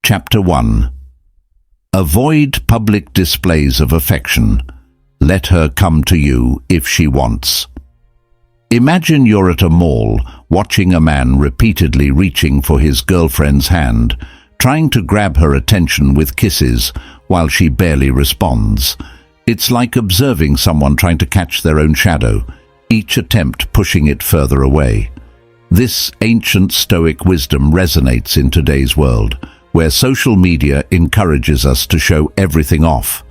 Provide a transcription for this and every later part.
Chapter 1. Avoid public displays of affection. Let her come to you if she wants. Imagine you're at a mall, watching a man repeatedly reaching for his girlfriend's hand, trying to grab her attention with kisses while she barely responds. It's like observing someone trying to catch their own shadow, each attempt pushing it further away. This ancient Stoic wisdom resonates in today's world, where social media encourages us to show everything off.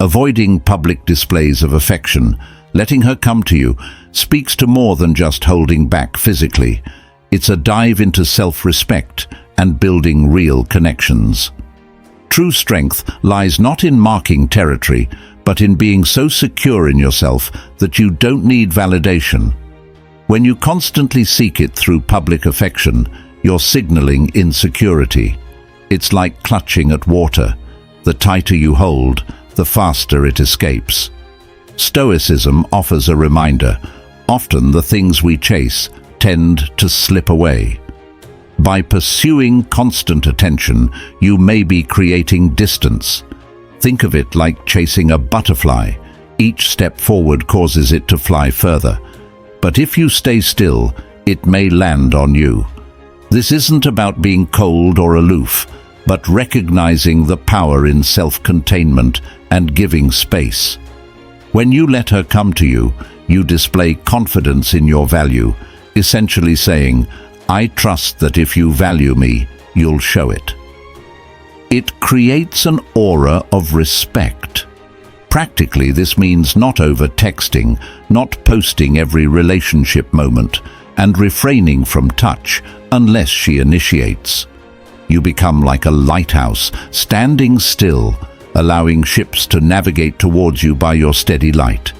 Avoiding public displays of affection, letting her come to you, speaks to more than just holding back physically. It's a dive into self-respect and building real connections. True strength lies not in marking territory, but in being so secure in yourself that you don't need validation. When you constantly seek it through public affection, you're signaling insecurity. It's like clutching at water. The tighter you hold, the faster it escapes. Stoicism offers a reminder. Often the things we chase tend to slip away. By pursuing constant attention, you may be creating distance. Think of it like chasing a butterfly. Each step forward causes it to fly further. But if you stay still, it may land on you. This isn't about being cold or aloof, but recognizing the power in self-containment and giving space. When you let her come to you, you display confidence in your value, essentially saying, "I trust that if you value me, you'll show it." It creates an aura of respect. Practically, this means not over-texting, not posting every relationship moment, and refraining from touch unless she initiates. You become like a lighthouse, standing still, allowing ships to navigate towards you by your steady light.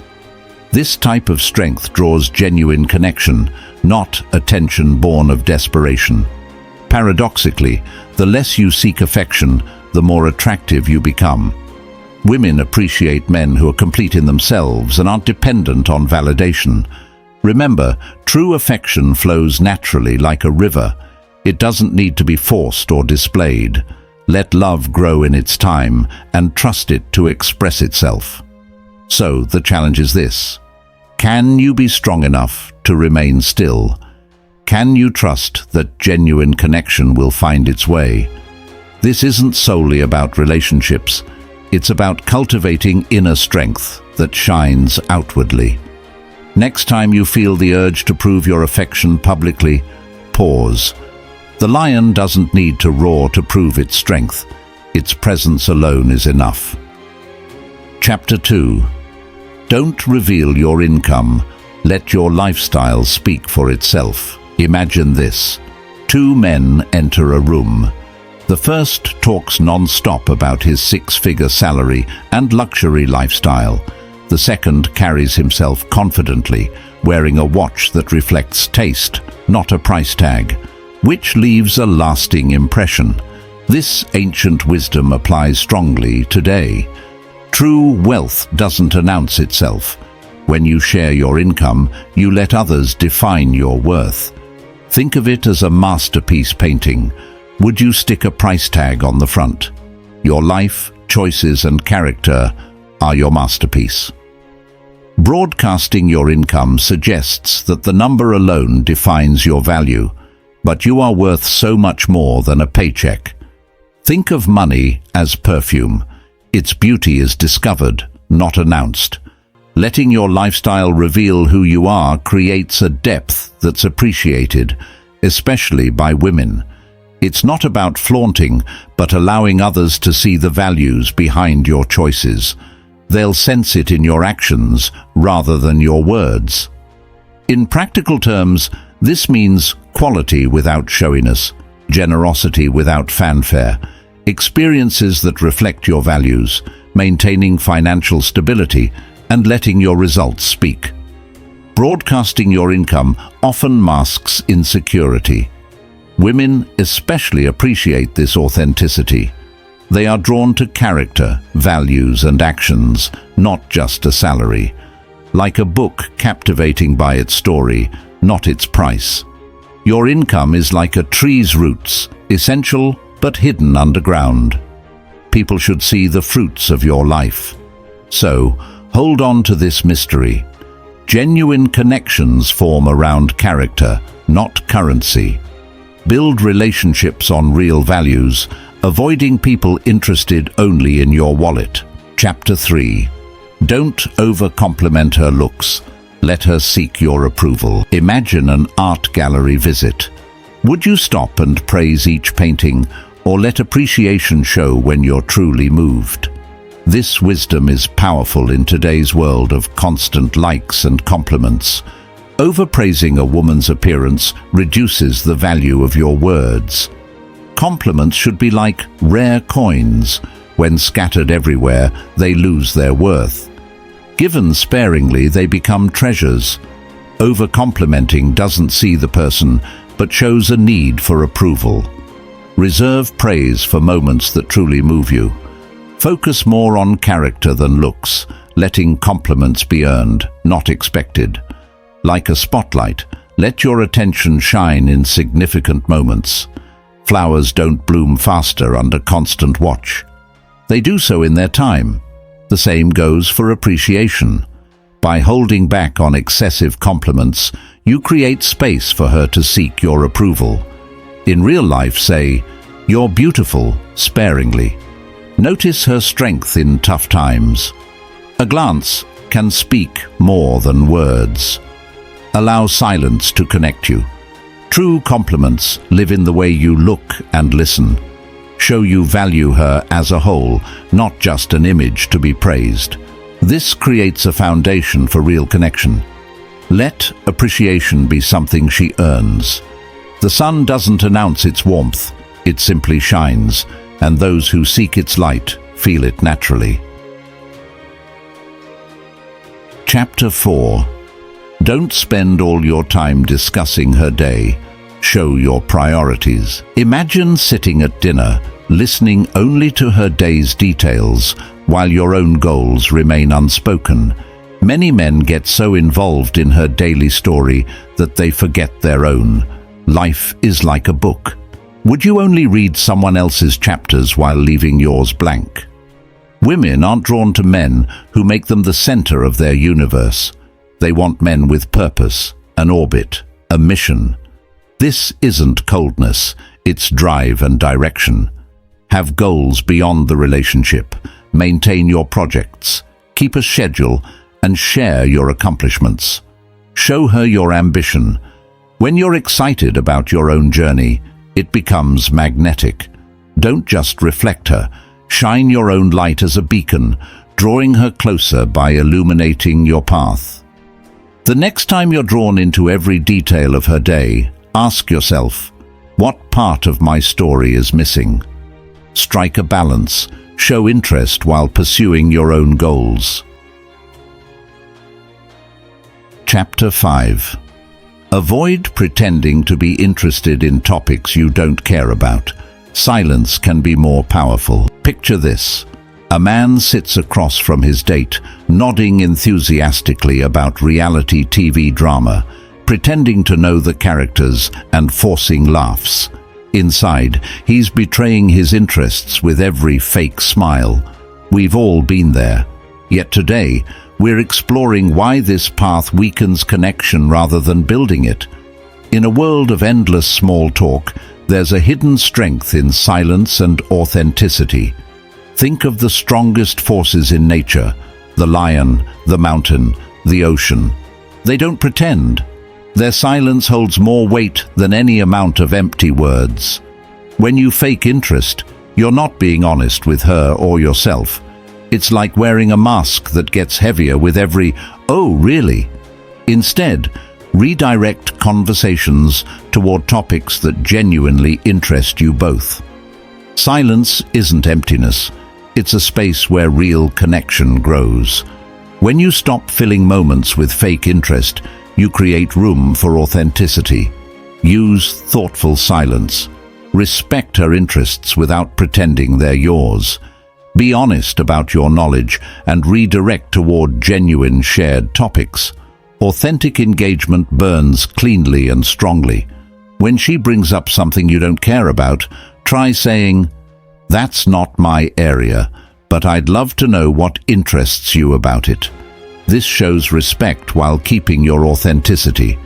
This type of strength draws genuine connection, not attention born of desperation. Paradoxically, the less you seek affection, the more attractive you become. Women appreciate men who are complete in themselves and aren't dependent on validation. Remember, true affection flows naturally like a river. It doesn't need to be forced or displayed. Let love grow in its time and trust it to express itself. So, the challenge is this. Can you be strong enough to remain still? Can you trust that genuine connection will find its way? This isn't solely about relationships. It's about cultivating inner strength that shines outwardly. Next time you feel the urge to prove your affection publicly, pause. The lion doesn't need to roar to prove its strength. Its presence alone is enough. Chapter 2. Don't reveal your income. Let your lifestyle speak for itself. Imagine this. Two men enter a room. The first talks non-stop about his six-figure salary and luxury lifestyle. The second carries himself confidently, wearing a watch that reflects taste, not a price tag, which leaves a lasting impression. This ancient wisdom applies strongly today. True wealth doesn't announce itself. When you share your income, you let others define your worth. Think of it as a masterpiece painting. Would you stick a price tag on the front? Your life, choices, and character are your masterpiece. Broadcasting your income suggests that the number alone defines your value, but you are worth so much more than a paycheck. Think of money as perfume. Its beauty is discovered, not announced. Letting your lifestyle reveal who you are creates a depth that's appreciated, especially by women. It's not about flaunting, but allowing others to see the values behind your choices. They'll sense it in your actions rather than your words. In practical terms, this means quality without showiness, generosity without fanfare, experiences that reflect your values, maintaining financial stability, and letting your results speak. Broadcasting your income often masks insecurity. Women especially appreciate this authenticity. They are drawn to character, values, and actions, not just a salary. Like a book captivating by its story, not its price. Your income is like a tree's roots, essential but hidden underground. People should see the fruits of your life. So, hold on to this mystery. Genuine connections form around character, not currency. Build relationships on real values, avoiding people interested only in your wallet. Chapter 3. Don't over-compliment her looks. Let her seek your approval. Imagine an art gallery visit. Would you stop and praise each painting, or let appreciation show when you're truly moved? This wisdom is powerful in today's world of constant likes and compliments. Overpraising a woman's appearance reduces the value of your words. Compliments should be like rare coins. When scattered everywhere, they lose their worth. Given sparingly, they become treasures. Over-complimenting doesn't see the person, but shows a need for approval. Reserve praise for moments that truly move you. Focus more on character than looks, letting compliments be earned, not expected. Like a spotlight, let your attention shine in significant moments. Flowers don't bloom faster under constant watch. They do so in their time. The same goes for appreciation. By holding back on excessive compliments, you create space for her to seek your approval. In real life, say, "You're beautiful," sparingly. Notice her strength in tough times. A glance can speak more than words. Allow silence to connect you. True compliments live in the way you look and listen. Show you value her as a whole, not just an image to be praised. This creates a foundation for real connection. Let appreciation be something she earns. The sun doesn't announce its warmth, it simply shines, and those who seek its light feel it naturally. Chapter 4. Don't spend all your time discussing her day. Show your priorities. Imagine sitting at dinner, listening only to her day's details, while your own goals remain unspoken. Many men get so involved in her daily story that they forget their own. Life is like a book. Would you only read someone else's chapters while leaving yours blank? Women aren't drawn to men who make them the center of their universe. They want men with purpose, an orbit, a mission. This isn't coldness, it's drive and direction. Have goals beyond the relationship. Maintain your projects. Keep a schedule and share your accomplishments. Show her your ambition. When you're excited about your own journey, it becomes magnetic. Don't just reflect her. Shine your own light as a beacon, drawing her closer by illuminating your path. The next time you're drawn into every detail of her day, ask yourself, what part of my story is missing? Strike a balance. Show interest while pursuing your own goals. Chapter 5. Avoid pretending to be interested in topics you don't care about. Silence can be more powerful. Picture this. A man sits across from his date, nodding enthusiastically about reality TV drama, pretending to know the characters and forcing laughs. Inside, he's betraying his interests with every fake smile. We've all been there. Yet today, we're exploring why this path weakens connection rather than building it. In a world of endless small talk, there's a hidden strength in silence and authenticity. Think of the strongest forces in nature: the lion, the mountain, the ocean. They don't pretend. Their silence holds more weight than any amount of empty words. When you fake interest, you're not being honest with her or yourself. It's like wearing a mask that gets heavier with every "oh, really?" Instead, redirect conversations toward topics that genuinely interest you both. Silence isn't emptiness. It's a space where real connection grows. When you stop filling moments with fake interest, you create room for authenticity. Use thoughtful silence. Respect her interests without pretending they're yours. Be honest about your knowledge and redirect toward genuine shared topics. Authentic engagement burns cleanly and strongly. When she brings up something you don't care about, Try saying, "That's not my area, but I'd love to know what interests you about it." This shows respect while keeping your authenticity.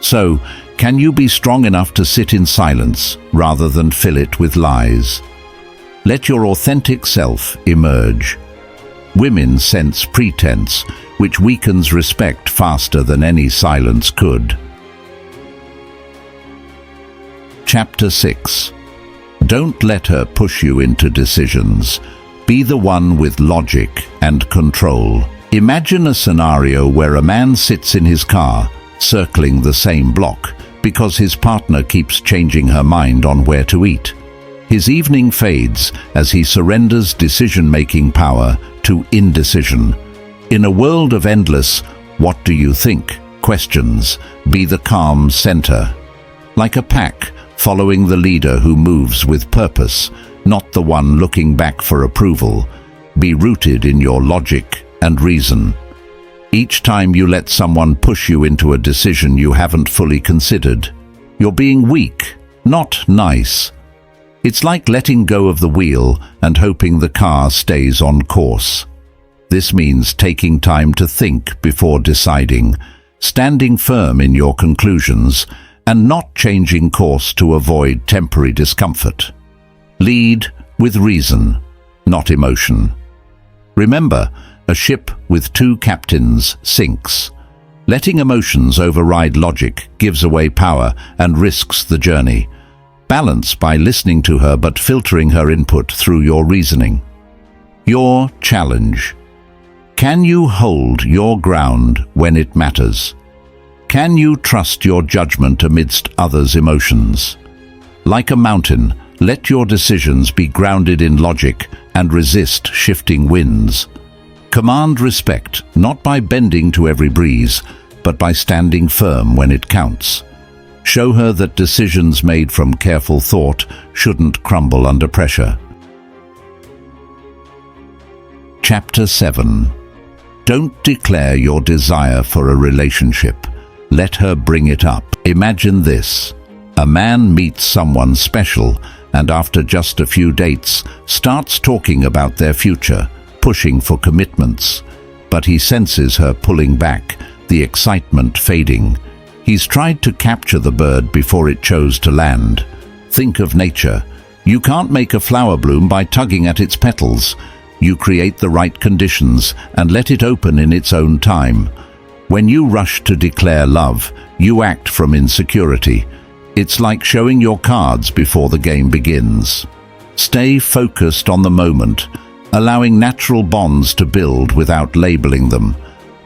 So, can you be strong enough to sit in silence rather than fill it with lies? Let your authentic self emerge. Women sense pretense, which weakens respect faster than any silence could. Chapter 6. Don't let her push you into decisions. Be the one with logic and control. Imagine a scenario where a man sits in his car, circling the same block, because his partner keeps changing her mind on where to eat. His evening fades as he surrenders decision-making power to indecision. In a world of endless "what do you think?" questions, be the calm center. Like a pack, following the leader who moves with purpose, not the one looking back for approval. Be rooted in your logic and reason. Each time you let someone push you into a decision you haven't fully considered, you're being weak, not nice. It's like letting go of the wheel and hoping the car stays on course. This means taking time to think before deciding, standing firm in your conclusions, and not changing course to avoid temporary discomfort. Lead with reason, not emotion. Remember, a ship with two captains sinks. Letting emotions override logic gives away power and risks the journey. Balance by listening to her but filtering her input through your reasoning. Your challenge. Can you hold your ground when it matters? Can you trust your judgment amidst others' emotions? Like a mountain, let your decisions be grounded in logic and resist shifting winds. Command respect, not by bending to every breeze, but by standing firm when it counts. Show her that decisions made from careful thought shouldn't crumble under pressure. Chapter 7. Don't declare your desire for a relationship. Let her bring it up. Imagine this. A man meets someone special and after just a few dates starts talking about their future, pushing for commitments. But he senses her pulling back, the excitement fading. He's tried to capture the bird before it chose to land. Think of nature. You can't make a flower bloom by tugging at its petals. You create the right conditions and let it open in its own time. When you rush to declare love, you act from insecurity. It's like showing your cards before the game begins. Stay focused on the moment, allowing natural bonds to build without labeling them.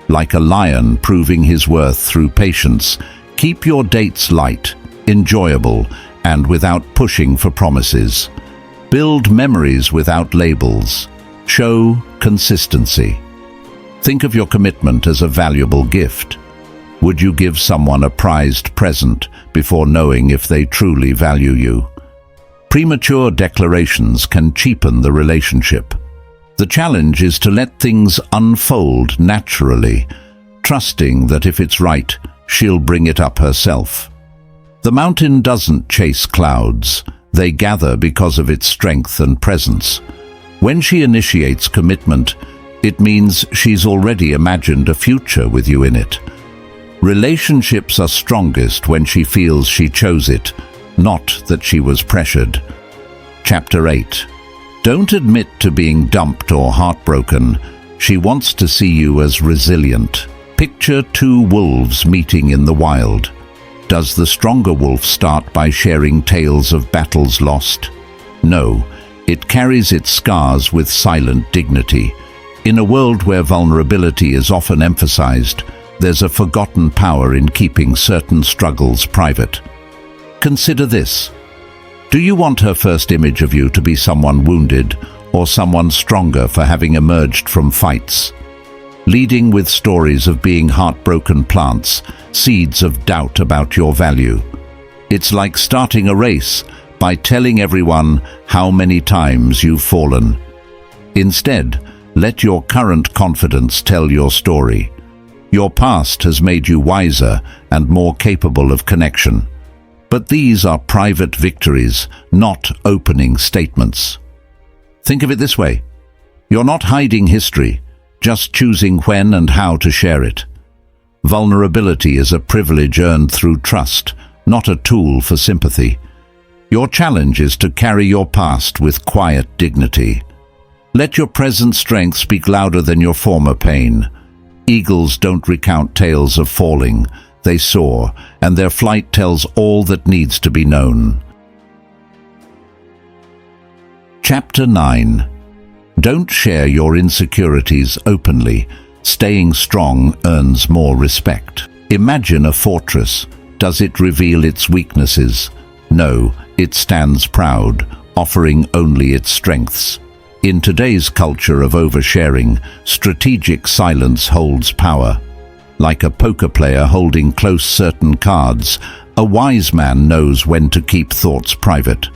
Like a lion proving his worth through patience, keep your dates light, enjoyable, and without pushing for promises. Build memories without labels. Show consistency. Think of your commitment as a valuable gift. Would you give someone a prized present before knowing if they truly value you? Premature declarations can cheapen the relationship. The challenge is to let things unfold naturally, trusting that if it's right, she'll bring it up herself. The mountain doesn't chase clouds. They gather because of its strength and presence. When she initiates commitment, it means she's already imagined a future with you in it. Relationships are strongest when she feels she chose it, not that she was pressured. Chapter 8. Don't admit to being dumped or heartbroken. She wants to see you as resilient. Picture two wolves meeting in the wild. Does the stronger wolf start by sharing tales of battles lost? No, it carries its scars with silent dignity. In a world where vulnerability is often emphasized, there's a forgotten power in keeping certain struggles private. Consider this. Do you want her first image of you to be someone wounded or someone stronger for having emerged from fights? Leading with stories of being heartbroken plants, seeds of doubt about your value. It's like starting a race by telling everyone how many times you've fallen. Instead, let your current confidence tell your story. Your past has made you wiser and more capable of connection. But these are private victories, not opening statements. Think of it this way. You're not hiding history, just choosing when and how to share it. Vulnerability is a privilege earned through trust, not a tool for sympathy. Your challenge is to carry your past with quiet dignity. Let your present strength speak louder than your former pain. Eagles don't recount tales of falling, they soar, and their flight tells all that needs to be known. Chapter 9. Don't share your insecurities openly. Staying strong earns more respect. Imagine a fortress. Does it reveal its weaknesses? No, it stands proud, offering only its strengths. In today's culture of oversharing, strategic silence holds power. Like a poker player holding close certain cards, a wise man knows when to keep thoughts private.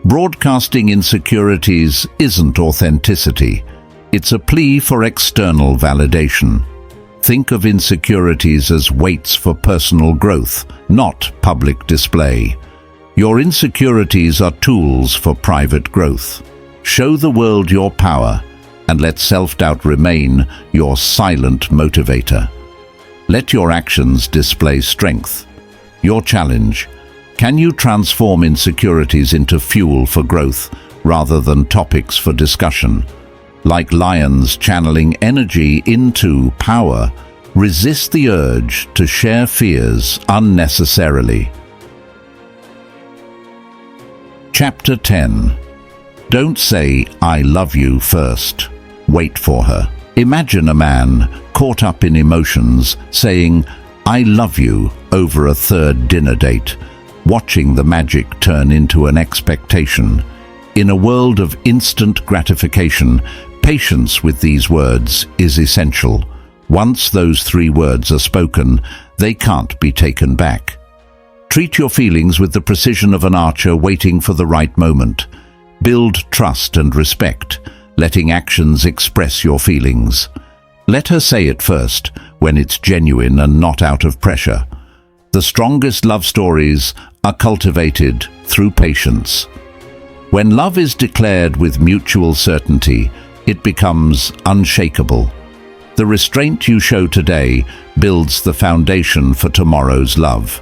Broadcasting insecurities isn't authenticity. It's a plea for external validation. Think of insecurities as weights for personal growth, not public display. Your insecurities are tools for private growth. Show the world your power, and let self-doubt remain your silent motivator. Let your actions display strength. Your challenge: can you transform insecurities into fuel for growth rather than topics for discussion? Like lions channeling energy into power, resist the urge to share fears unnecessarily. Chapter 10. Don't say, "I love you" first. Wait for her. Imagine a man caught up in emotions saying, "I love you" over a third dinner date, watching the magic turn into an expectation. In a world of instant gratification, patience with these words is essential. Once those 3 words are spoken, they can't be taken back. Treat your feelings with the precision of an archer waiting for the right moment. Build trust and respect, letting actions express your feelings. Let her say it first, when it's genuine and not out of pressure. The strongest love stories are cultivated through patience. When love is declared with mutual certainty, it becomes unshakable. The restraint you show today builds the foundation for tomorrow's love.